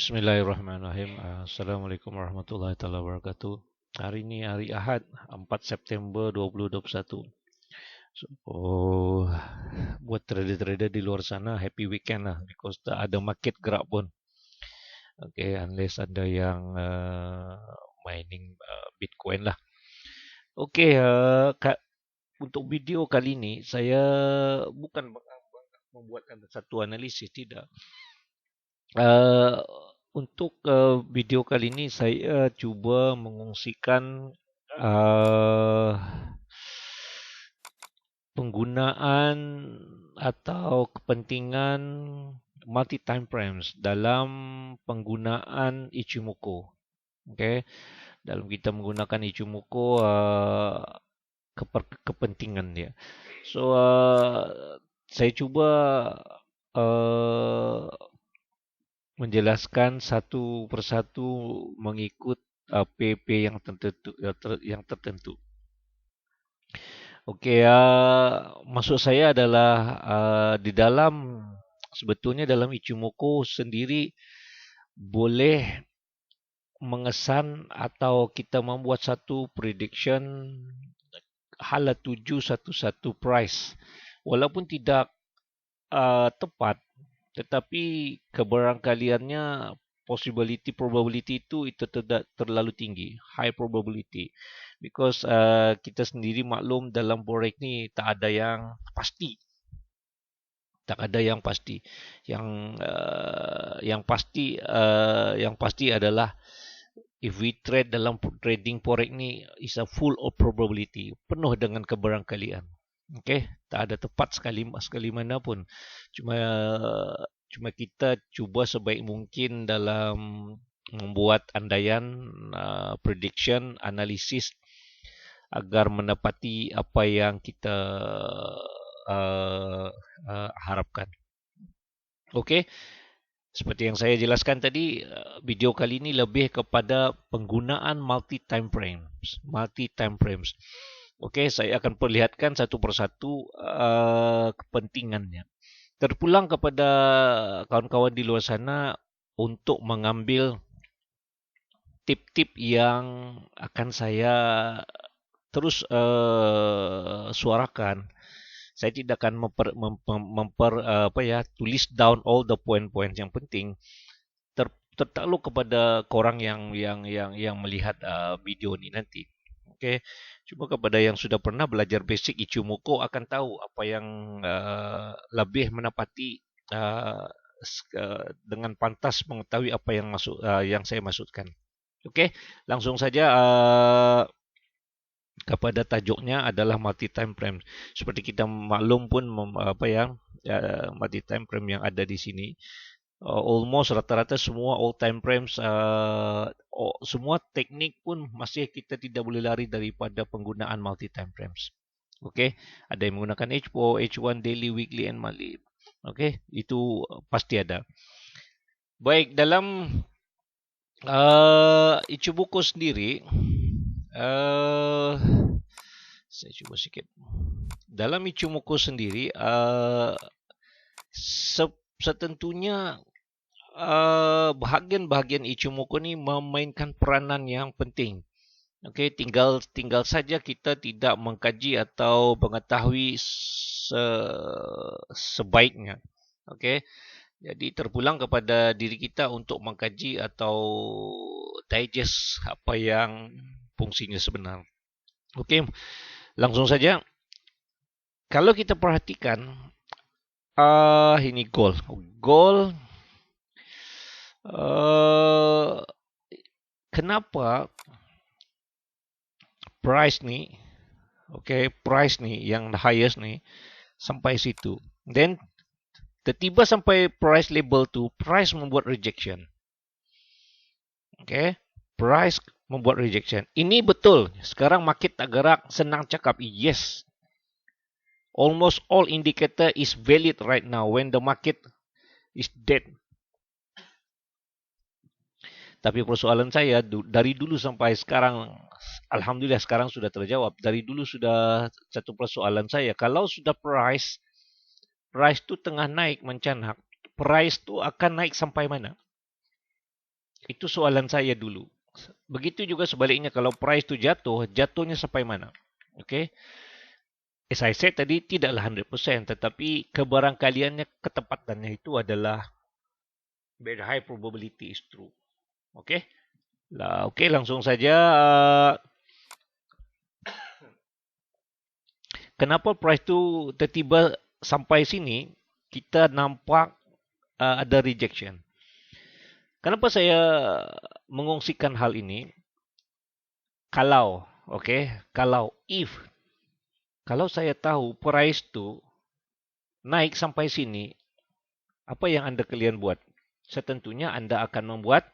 Bismillahirrahmanirrahim. Assalamualaikum warahmatullahi taala wabarakatuh. Hari ini hari Ahad, 4 September 2021. So, buat trader-trader di luar sana, happy weekend lah. Because tak ada market gerak pun. Okay, unless ada yang mining Bitcoin lah. Okay, untuk video kali ini, saya bukan membuatkan satu analisis, tidak. Untuk video kali ini saya cuba mengungsikan uh, penggunaan atau kepentingan multi time frames dalam penggunaan Ichimoku. Okay, dalam kita menggunakan Ichimoku kepentingan dia. So saya cuba uh, menjelaskan satu persatu mengikut PP yang tertentu. Okey, maksud saya adalah di dalam sebetulnya dalam Ichimoku sendiri boleh mengesan atau kita membuat satu prediction hala tuju satu price walaupun tidak tepat, tetapi kebarangkaliannya probability itu tidak terlalu tinggi, high probability, because kita sendiri maklum dalam forex ni tak ada yang pasti, yang pasti adalah if we trade dalam trading forex ni is a full of probability, penuh dengan kebarangkalian. Okay, tak ada tepat sekali mana pun. Cuma kita cuba sebaik mungkin dalam membuat andaian, prediction, analisis agar menepati apa yang kita harapkan. Okay, seperti yang saya jelaskan tadi, video kali ini lebih kepada penggunaan multi time frames. Okey, saya akan perlihatkan satu persatu kepentingannya. Terpulang kepada kawan-kawan di luar sana untuk mengambil tip-tip yang akan saya terus suarakan. Saya tidak akan tulis down all the point-point yang penting. Tertakluk kepada korang yang melihat video ni nanti. Okay. Cuma kepada yang sudah pernah belajar basic Ichimoku akan tahu apa yang lebih menepati dengan pantas mengetahui apa yang saya maksudkan. Okay. Langsung saja kepada tajuknya adalah multi time frame. Seperti kita maklum pun multi time frame yang ada di sini. Almost rata-rata semua all time frames, semua teknik pun masih kita tidak boleh lari daripada penggunaan multi time frames. Okey, ada yang menggunakan H4, H1 daily, weekly and monthly. Okey, itu pasti ada. Baik, dalam Ichimoku sendiri, saya cuba sikit. Dalam Ichimoku sendiri, setentunya bahagian-bahagian Ichimoku ni memainkan peranan yang penting. Okey, tinggal saja kita tidak mengkaji atau mengetahui sebaiknya. Okey, jadi terpulang kepada diri kita untuk mengkaji atau digest apa yang fungsinya sebenar. Okey, langsung saja. Kalau kita perhatikan, ini gold. Kenapa price ni, price ni yang highest ni sampai situ. Then tiba sampai price level tu, price membuat rejection. Price membuat rejection. Ini betul. Sekarang market tak gerak, senang cakap. Yes. Almost all indicator is valid right now when the market is dead. Tapi persoalan saya dari dulu sampai sekarang, alhamdulillah sekarang sudah terjawab. Dari dulu sudah satu persoalan saya. Kalau sudah price tu tengah naik mencanak, price tu akan naik sampai mana? Itu soalan saya dulu. Begitu juga sebaliknya kalau price itu jatuh, jatuhnya sampai mana? Okay. As I said tadi tidaklah 100%, tetapi kebarangkaliannya, ketepatannya itu adalah very high probability is true. Okay. Lah, okay, langsung saja. Kenapa price tu tiba-tiba sampai sini, kita nampak ada rejection. Kenapa saya mengongsikan hal ini? Kalau, okay, kalau saya tahu price tu naik sampai sini, apa yang kalian buat? Setentunya Anda akan membuat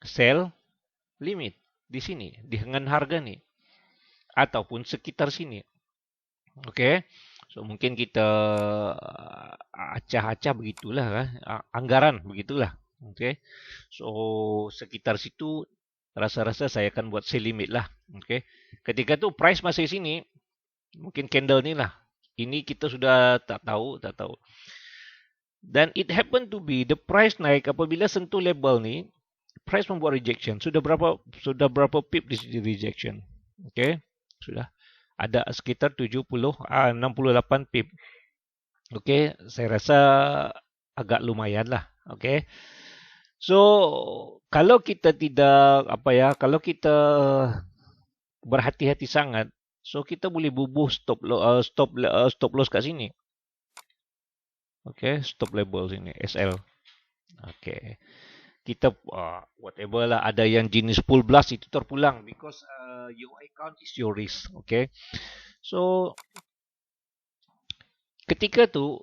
sell limit di sini, dengan harga ni, ataupun sekitar sini. Okay. So mungkin kita acah-acah begitulah kan, anggaran begitulah. Okay. So sekitar situ rasa-rasa saya akan buat sell limit lah. Okay. Ketika tu price masih sini, mungkin candle ni lah. Ini kita sudah tak tahu. Dan it happen to be the price naik apabila sentuh level ni, price membuat rejection. Sudah berapa pip di sini rejection? Okay. Sudah ada sekitar 68 pip. Okay, saya rasa agak lumayan lah. Okay. So kalau kita tidak kalau kita berhati-hati sangat, so kita boleh bubuh stop loss kat sini. Okay, stop level sini SL. Okay. Kita whatever lah, ada yang jenis pull blast itu terpulang because your account is your risk. Okay. So ketika tu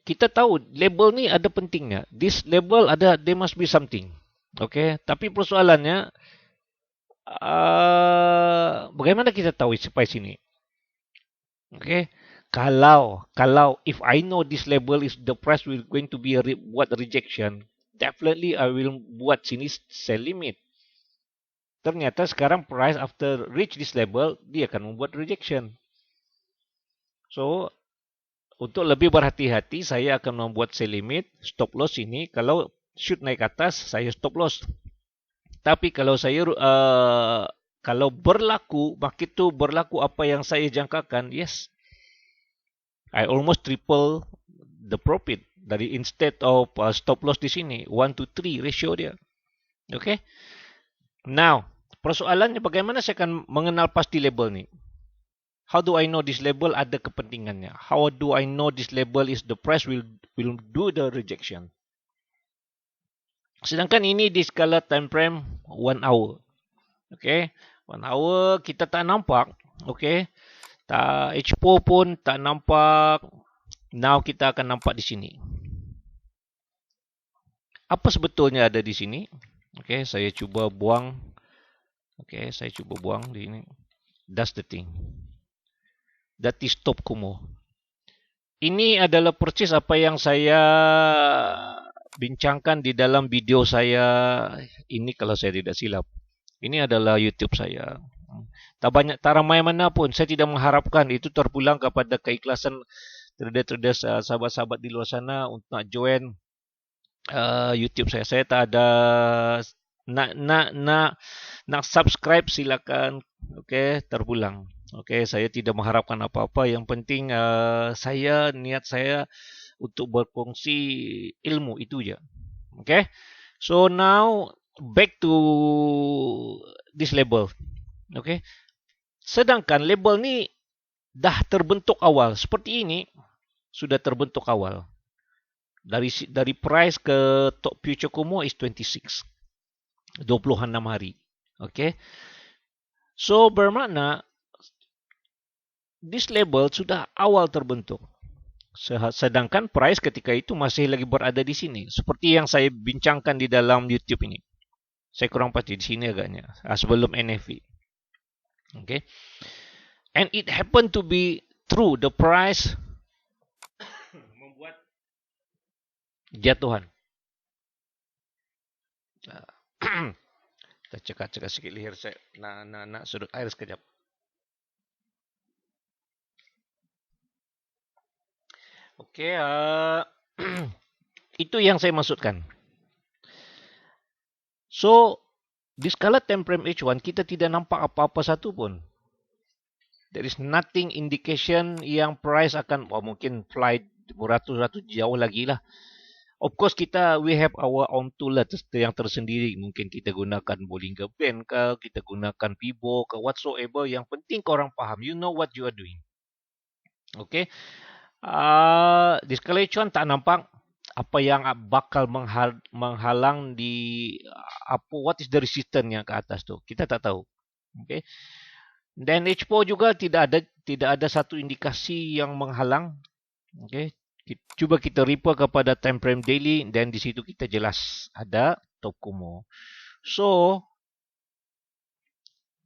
kita tahu label ni ada pentingnya. This label ada, there must be something. Okay. Tapi persoalannya bagaimana kita tahu sampai sini? Okay. Kalau if I know this label is the price will going to be buat rejection, definitely I will buat sini sell limit. Ternyata sekarang price after reach this level, dia akan membuat rejection. So untuk lebih berhati-hati, saya akan membuat sell limit, stop loss ini. Kalau shoot naik atas, saya stop loss. Tapi kalau saya kalau berlaku, market tu berlaku apa yang saya jangkakan, yes, I almost triple the profit. Dari instead of stop loss di sini, 1 to 3 ratio dia. Okay. Now, persoalannya bagaimana saya akan mengenal pasti label ni? How do I know this label ada kepentingannya? How do I know this label is the price will do the rejection? Sedangkan ini di skala time frame 1 hour. Okay. 1 hour kita tak nampak. Okay. Tak H4 pun tak nampak. Now kita akan nampak di sini. Apa sebetulnya ada di sini? Okay. Saya cuba buang. Okay. Saya cuba buang di sini. That's the thing. That is stop Kumo. Ini adalah purchase apa yang saya bincangkan di dalam video saya ini, kalau saya tidak silap. Ini adalah YouTube saya. Tak ramai mana pun, saya tidak mengharapkan itu terpulang kepada keikhlasan trader-trader sahabat-sahabat di luar sana untuk nak join YouTube saya. Saya tak ada nak subscribe, silakan. Okay, terpulang. Okay, saya tidak mengharapkan apa-apa. Yang penting niat saya untuk berkongsi ilmu itu je. Okay. So now back to this label. Okay. Sedangkan label ni dah terbentuk awal. Seperti ini sudah terbentuk awal. Dari price ke top future Kumo is 26. 26 hari. Okay. So bermakna this label sudah awal terbentuk. Sedangkan price ketika itu masih lagi berada di sini. Seperti yang saya bincangkan di dalam YouTube ini. Saya kurang pasti di sini agaknya. Sebelum NFV. Okay. And it happened to be true. The price membuat jatuhan. Kita cekak-cekak sikit leher saya. Nak sudut air sekejap. Okay, itu yang saya maksudkan. So, di skala time frame H1, kita tidak nampak apa-apa satu pun. There is nothing indication yang price akan, mungkin fly beratus-ratus jauh lagi lah. Of course, we have our own tool lah, yang tersendiri. Mungkin kita gunakan Bollinger Band ke, kita gunakan Fibo ke, whatsoever. Yang penting korang faham, you know what you are doing. Okay. Di skala H1 tak nampak apa yang bakal menghalang di what is the resistance yang ke atas tu. Kita tak tahu. Okay. Dan H4 juga tidak ada satu indikasi yang menghalang. Okay. Cuba kita refer kepada time frame daily dan di situ kita jelas ada top Kumo. So,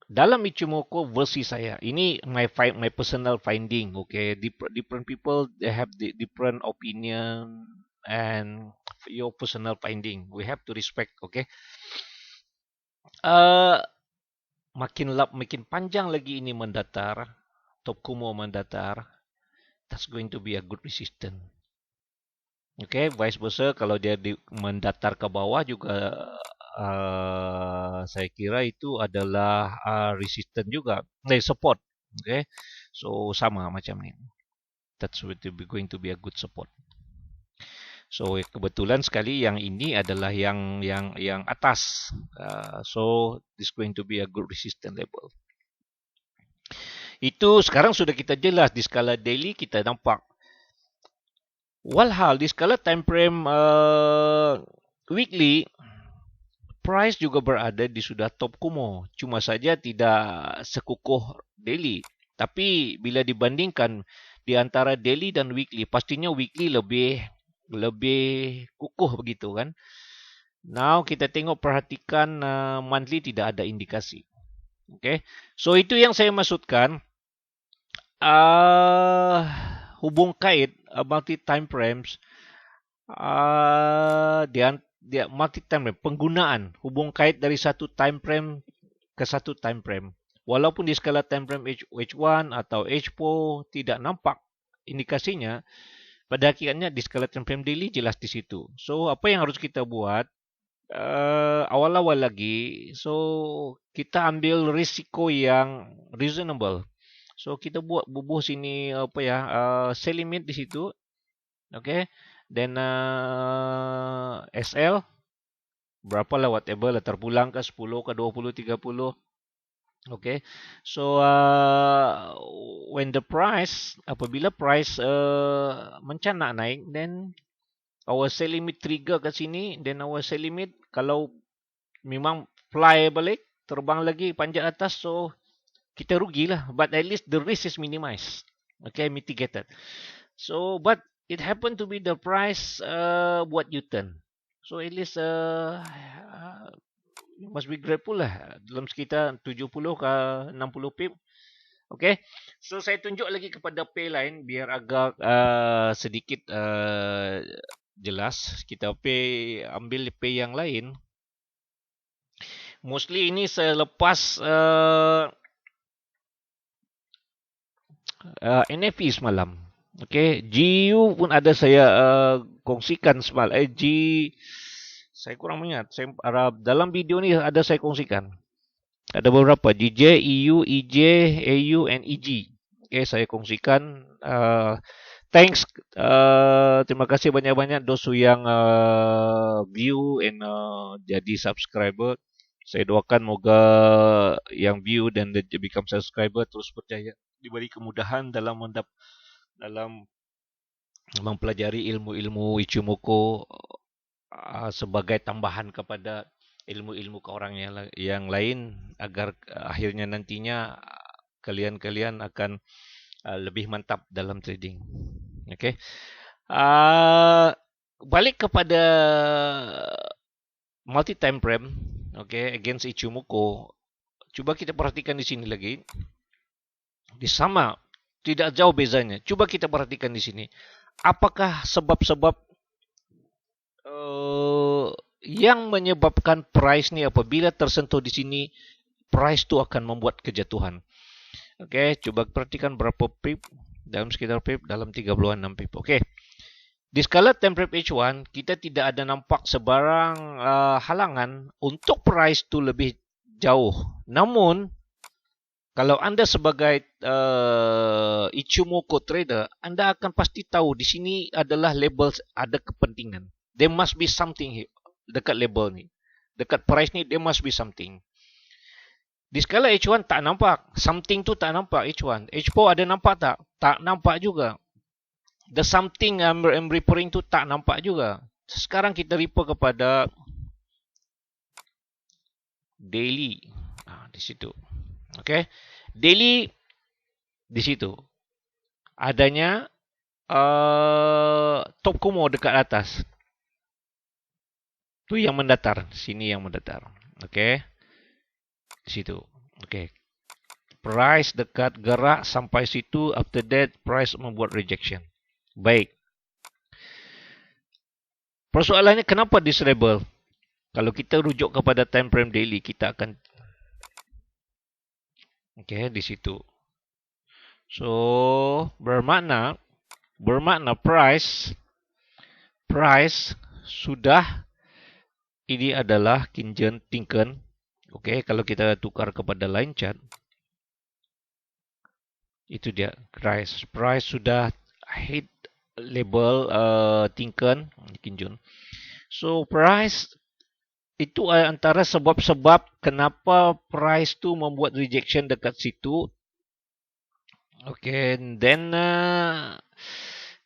dalam Ichimoku versi saya, ini my personal finding. Okay, different people they have different opinion and your personal finding. We have to respect. Okay. Makin panjang lagi ini mendatar, top Kumo mendatar, that's going to be a good resistance. Okay, vice versa kalau dia mendatar ke bawah juga saya kira itu adalah resistance juga, support. Okay, so sama macam ni. That's going to be a good support. So kebetulan sekali yang ini adalah yang atas. So this going to be a good resistance level. Itu sekarang sudah kita jelas di skala daily kita nampak. Walhal di skala time frame weekly price juga berada di sudah top Kumo. Cuma saja tidak sekukuh daily. Tapi bila dibandingkan di antara daily dan weekly, pastinya weekly lebih kukuh begitu kan. Now kita perhatikan monthly tidak ada indikasi. Okay. So itu yang saya maksudkan. Hubung kait multi time frames dia multi time frame penggunaan hubung kait dari satu time frame ke satu time frame. Walaupun di skala time frame H1 atau H4 tidak nampak indikasinya, pada hakikatnya di skala time frame daily jelas di situ. So apa yang harus kita buat? Awal-awal lagi, so kita ambil risiko yang reasonable. So kita buat bubuh sini sell limit di situ. Okay. Then SL berapa lah whatever lah, terpulang ke 10 ke 20 30. Okay. So when the price, apabila price mencanak naik, then our sell limit trigger kat sini, then our sell limit kalau memang fly balik, terbang lagi panjat atas, so kita rugilah. But at least the risk is minimized. Okay, mitigated. So, but it happened to be the price buat U-turn. So at least you must be grateful lah. Dalam sekitar 70 ke 60 pip. Okay. So saya tunjuk lagi kepada pay line biar agak sedikit jelas. Kita ambil pay yang lain. Mostly ini selepas NFP semalam. Okay, GU pun ada saya kongsikan semalam. Saya kurang ingat. Dalam video ni ada saya kongsikan. Ada beberapa GJ, EU, EJ, AU, and EG. Okay, saya kongsikan. Thanks. Terima kasih banyak-banyak dosu yang view and jadi subscriber. Saya doakan moga yang view dan become subscriber terus berjaya, diberi kemudahan dalam mempelajari ilmu-ilmu Ichimoku sebagai tambahan kepada ilmu-ilmu ke orang yang lain, agar akhirnya nantinya kalian akan lebih mantap dalam trading. Okay. Balik kepada multi time frame, okay, against Ichimoku. Coba kita perhatikan di sini lagi. Di sama, tidak jauh bezanya. Coba kita perhatikan di sini. Apakah sebab-sebab yang menyebabkan price ni apabila tersentuh di sini, price tu akan membuat kejatuhan. Okay, coba perhatikan berapa pip dalam sekitar pip dalam 36 pip. Okay. Di skala time frame H1, kita tidak ada nampak sebarang halangan untuk price tu lebih jauh. Namun, kalau anda sebagai Ichimoku trader, anda akan pasti tahu di sini adalah label ada kepentingan. There must be something here, dekat label ni. Dekat price ni, there must be something. Di skala H1 tak nampak. Something tu tak nampak H1. H4 ada nampak tak? Tak nampak juga. The something I'm referring to tak nampak juga. Sekarang kita refer kepada daily. Di situ. Okay. Daily di situ. Adanya top Kumo dekat atas. Tu yang mendatar. Sini yang mendatar. Okay. Di situ. Okay. Price dekat gerak sampai situ. After that, price membuat rejection. Baik. Persoalannya kenapa this label? Kalau kita rujuk kepada time frame daily, kita akan di situ. So, bermakna price sudah ini adalah Kinjen Tinken. Kalau kita tukar kepada line chart, itu dia price sudah hit label Tinken Kinjun. So, price itu antara sebab-sebab kenapa price tu membuat rejection dekat situ. Then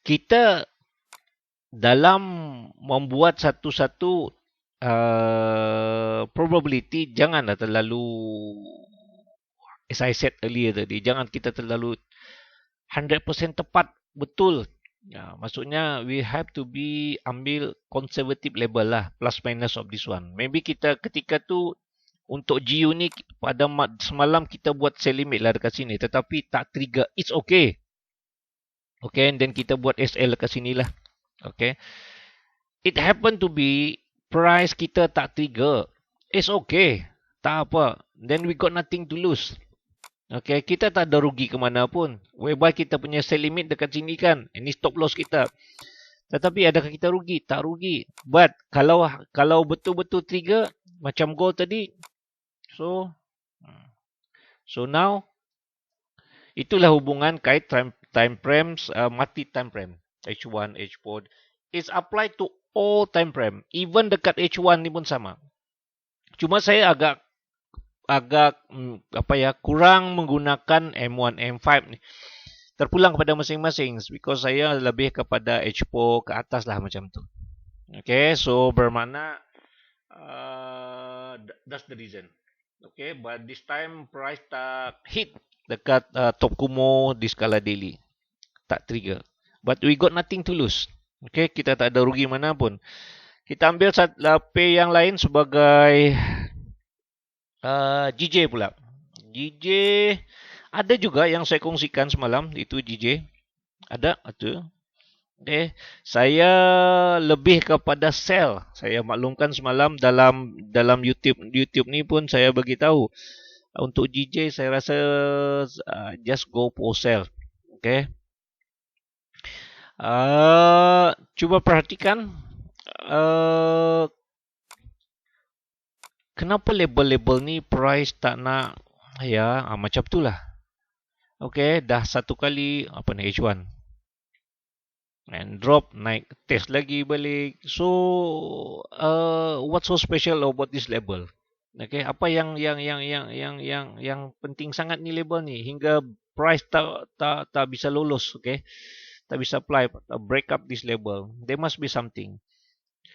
kita dalam membuat satu-satu probability janganlah terlalu, as I said earlier tadi, jangan kita terlalu 100% tepat betul. Maksudnya we have to be ambil conservative level lah, plus minus of this one. Maybe kita ketika tu untuk GU ni pada semalam kita buat sell limit lah dekat sini, tetapi tak trigger. It's okay. And then kita buat SL dekat sini lah. It happen to be price kita tak trigger. It's okay. Tak apa. Then we got nothing to lose. Kita tak ada rugi ke mana pun. Whereby kita punya sell limit dekat sini kan. Ini stop loss kita. Tetapi adakah kita rugi? Tak rugi. But kalau betul-betul trigger macam gold tadi. So now itulah hubungan kait time frames, mati time frame. H1, H4. It's applied to all time frame. Even dekat H1 ni pun sama. Cuma saya agak kurang menggunakan M1, M5 ni. Terpulang kepada masing-masing because saya lebih kepada H4 ke atas lah macam tu. So bermakna that's the reason. But this time price tak hit dekat top Kumo di skala daily. Tak trigger. But we got nothing to lose. Kita tak ada rugi mana pun. Kita ambil pay yang lain sebagai GJ pula. GJ ada juga yang saya kongsikan semalam, itu GJ. Ada itu. Saya lebih kepada sell. Saya maklumkan semalam dalam YouTube ni pun saya bagi tahu. Untuk GJ saya rasa just go for sell. Cuba perhatikan kenapa label-label ni price tak nak macam tu lah. Dah satu kali H1 and drop, naik test lagi balik. So what's so special about this label? Apa yang penting sangat ni label ni hingga price tak bisa lolos, tak bisa apply, break up this label. There must be something.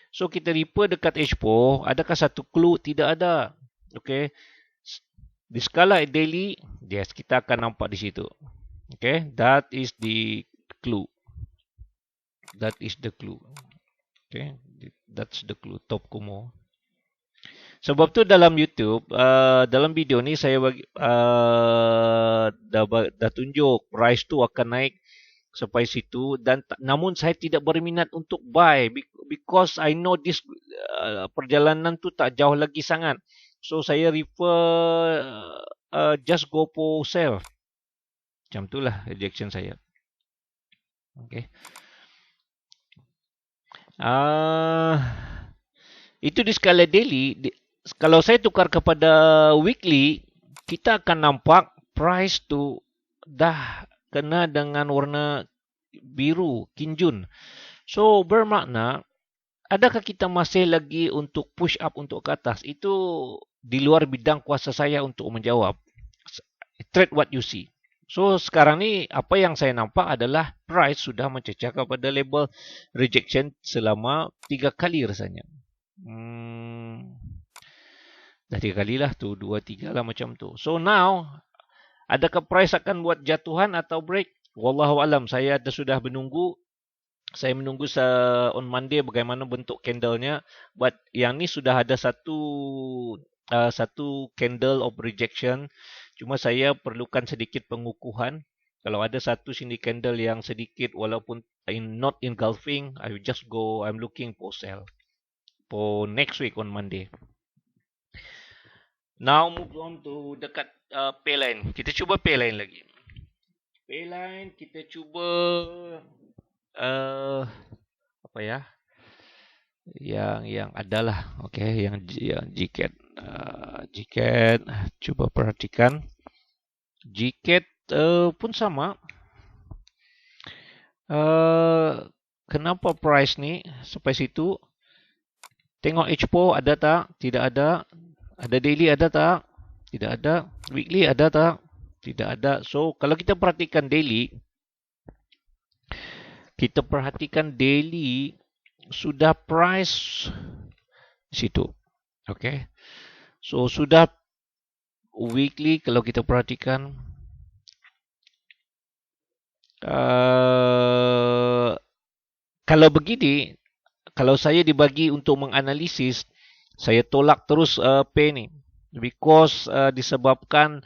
So kita refer dekat H4, adakah satu clue? Tidak ada. Di skala daily, yes, kita akan nampak di situ. That is the clue. That is the clue. That's the clue, top Kumo. Sebab tu dalam YouTube, dalam video ni saya bagi dah tunjuk price tu akan naik sampai situ, dan namun saya tidak berminat untuk buy because I know this perjalanan tu tak jauh lagi sangat. So saya refer just go for sell. Macam itulah rejection saya. Ah, itu di skala daily. Kalau saya tukar kepada weekly, kita akan nampak price tu dah kena dengan warna biru, kinjun. So bermakna, adakah kita masih lagi untuk push up untuk ke atas? Itu di luar bidang kuasa saya untuk menjawab. Trade what you see. So sekarang ni apa yang saya nampak adalah price sudah mencecah kepada label rejection selama 3 kali rasanya. Dah 3 kali lah tu, 2, 3 lah macam tu. So now, adakah price akan buat jatuhan atau break? Wallahualam, saya sudah menunggu. Saya menunggu on Monday bagaimana bentuk candlenya. But yang ni sudah ada satu candle of rejection. Cuma saya perlukan sedikit pengukuhan. Kalau ada satu sini candle yang sedikit walaupun not engulfing, I'm looking for sell for next week on Monday. Now move on to dekat Payline. Kita cuba Payline lagi. Payline kita cuba apa ya? Yang adalah okey, yang GCAT. GCAT cuba perhatikan. GCAT pun sama. Kenapa price ni sampai situ? Tengok H4 ada tak? Tidak ada. Ada daily ada tak? Tidak ada. Weekly ada tak? Tidak ada. So, kalau kita perhatikan daily, sudah price situ. Okay. So, sudah weekly kalau kita perhatikan. Kalau begini, kalau saya dibagi untuk menganalisis, saya tolak terus pay ni. Because disebabkan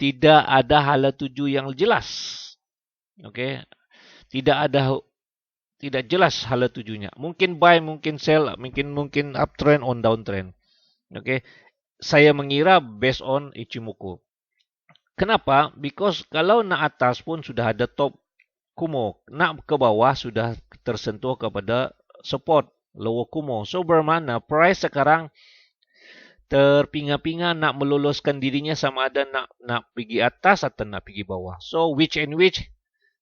tidak ada hala tuju yang jelas. Okay. Tidak jelas hala tujunya. Mungkin buy, mungkin sell, mungkin uptrend on downtrend. Okay. Saya mengira based on Ichimoku. Kenapa? Because kalau nak atas pun sudah ada top Kumo. Nak ke bawah sudah tersentuh kepada support lower Kumo. So bermakna price sekarang terpinga-pinga nak meloloskan dirinya sama ada nak pergi atas atau nak pergi bawah. So which and which,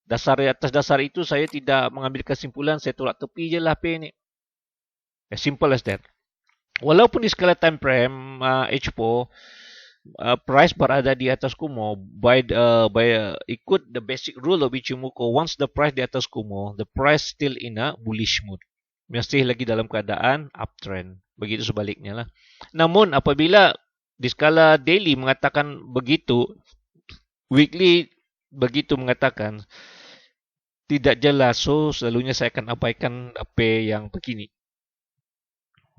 atas dasar itu saya tidak mengambil kesimpulan, saya tolak tepi je lah P ni. As simple as that. Walaupun di skala time frame H4 price berada di atas Kumo by ikut the basic rule of Ichimoku, once the price di atas Kumo, the price still in a bullish mood. Masih lagi dalam keadaan uptrend. Begitu sebaliknya lah. Namun apabila di skala daily mengatakan begitu, weekly begitu mengatakan, tidak jelas. So selalunya saya akan abaikan apa yang begini.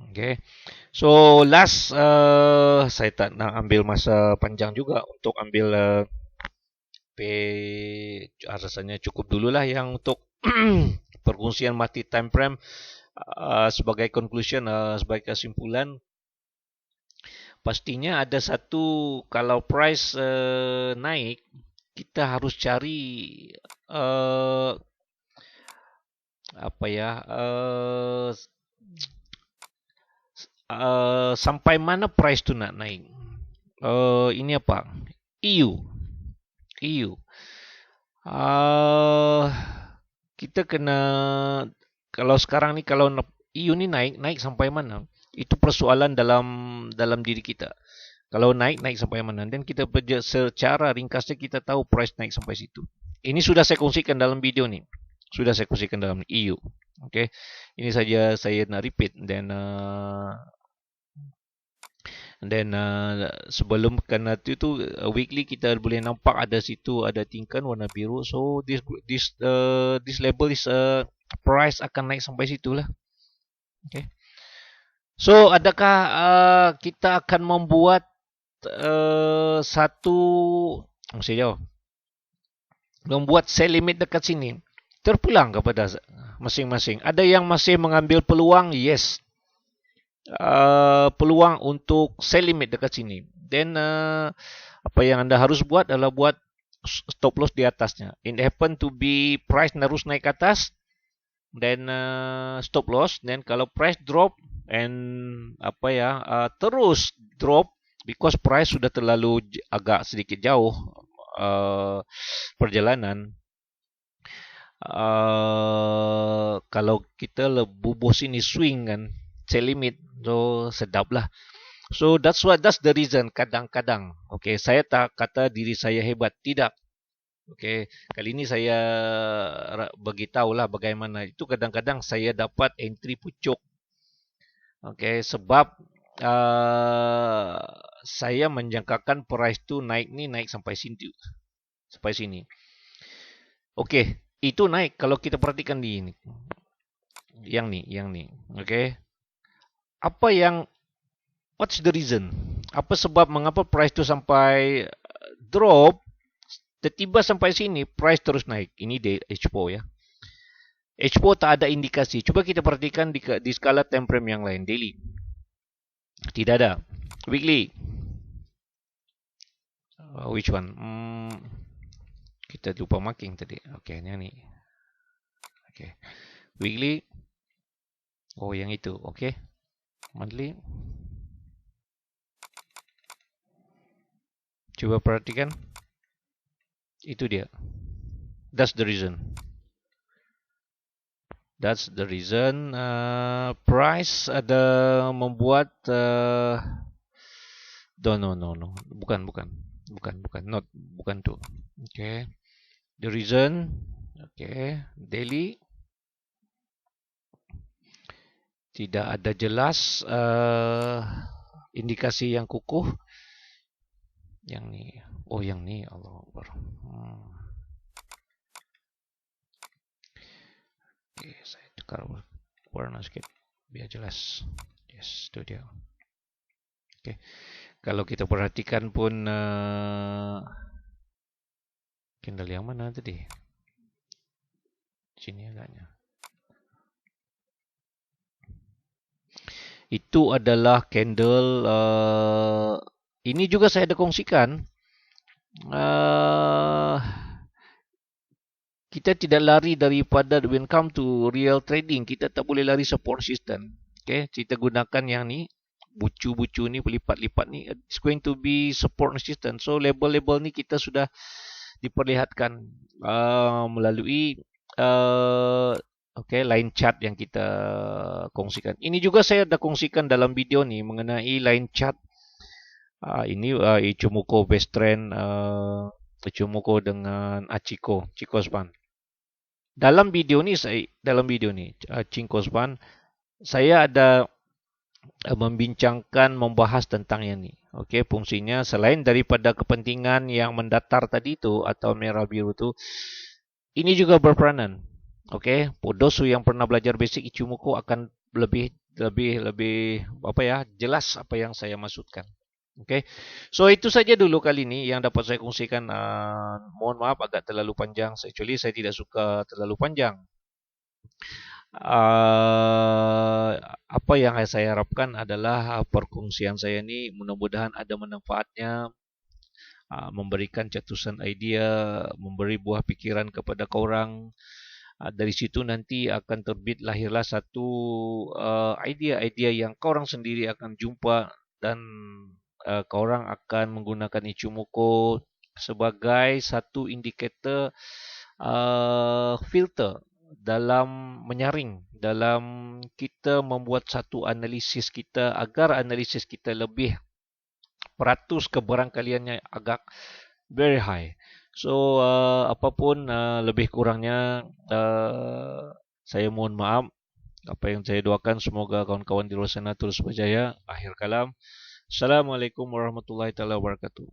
Okay. So last saya tak nak ambil masa panjang juga untuk ambil rasanya cukup dululah yang untuk perkongsian multi time frame sebagai conclusion, sebagai kesimpulan. Pastinya ada satu, kalau price naik, kita harus cari sampai mana price tu nak naik. Ini apa? EU. Kita kena, kalau sekarang ni kalau EU ni naik sampai mana? Itu persoalan dalam diri kita. Kalau naik sampai mana? Dan kita secara ringkasnya kita tahu price naik sampai situ. Ini sudah saya kongsikan dalam video ni. Sudah saya kongsikan dalam EU. Okay. Ini saja saya nak repeat. Dan sebelum kerana itu weekly kita boleh nampak ada situ ada tingkan warna biru. So this label is price akan naik sampai situlah. Okay. So adakah kita akan membuat membuat sell limit dekat sini? Terpulang kepada masing-masing. Ada yang masih mengambil peluang, yes. Peluang untuk sell limit dekat sini. Then apa yang anda harus buat adalah buat stop loss di atasnya. It happen to be price terus naik ke atas, then stop loss. Then kalau price drop and terus drop because price sudah terlalu agak sedikit jauh perjalanan. Kalau kita bubuh sini swing kan, sell limit, so sedap lah. So that's the reason kadang-kadang. Okay, saya tak kata diri saya hebat, tidak. Okay, kali ini saya bagi tahulah bagaimana itu kadang-kadang saya dapat entry pucuk. Okay, sebab saya menjangkakan price tu naik sampai sini, Okey, itu naik kalau kita perhatikan di ini. Yang ni. Okey. What's the reason? Apa sebab mengapa price tu sampai drop, tiba-tiba sampai sini price terus naik. Ini di H4 ya. H4 tak ada indikasi. Cuba kita perhatikan di skala time frame yang lain, daily. Tidak ada. Weekly. Which one? Kita lupa marking tadi. Okey, yang ni. Okey. Weekly. Oh, yang itu. Okey. Monthly. Cuba perhatikan. Itu dia. That's the reason. That's the reason. Price ada membuat no. Bukan. Not bukan tu. Okay. The reason. Okay. Daily. Tidak ada jelas indikasi yang kukuh. Yang ni. Oh, yang ni. Allah Akbar. Okay, saya tukar warna sikit biar jelas. Yes, itu dia. Okay. Kalau kita perhatikan pun candle yang mana tadi? Sini agaknya. Itu adalah candle ini juga saya ada kongsikan. Kita tidak lari daripada when come to real trading, kita tak boleh lari support system. Okay, kita gunakan yang ni, bucu-bucu ni, pelipat-lipat ni, it's going to be support system. So label-label ni kita sudah diperlihatkan melalui line chart yang kita kongsikan. Ini juga saya dah kongsikan dalam video ni mengenai line chart. Ini Ichimoku best trend, Ichimoku dengan Chico Span. Dalam video ni Chico Span, saya ada membahas tentang yang ni. Okey, fungsinya selain daripada kepentingan yang mendatar tadi tu atau merah biru tu, ini juga berperanan. Okey, podosu yang pernah belajar basic Ichimoku akan lebih jelas apa yang saya maksudkan. Okay, so itu saja dulu kali ini yang dapat saya kongsikan. Mohon maaf agak terlalu panjang. Actually saya tidak suka terlalu panjang. Apa yang saya harapkan adalah perkongsian saya ini mudah-mudahan ada manfaatnya, memberikan cetusan idea, memberi buah pikiran kepada korang. Dari situ nanti akan terbit lahirlah satu idea-idea yang korang sendiri akan jumpa dan korang akan menggunakan Ichimoku sebagai satu indikator filter dalam menyaring, dalam kita membuat satu analisis kita agar analisis kita lebih peratus kebarangkaliannya agak very high. So apapun lebih kurangnya saya mohon maaf. Apa yang saya doakan semoga kawan-kawan di luar sana terus berjaya. Akhir kalam. Assalamualaikum warahmatullahi wabarakatuh.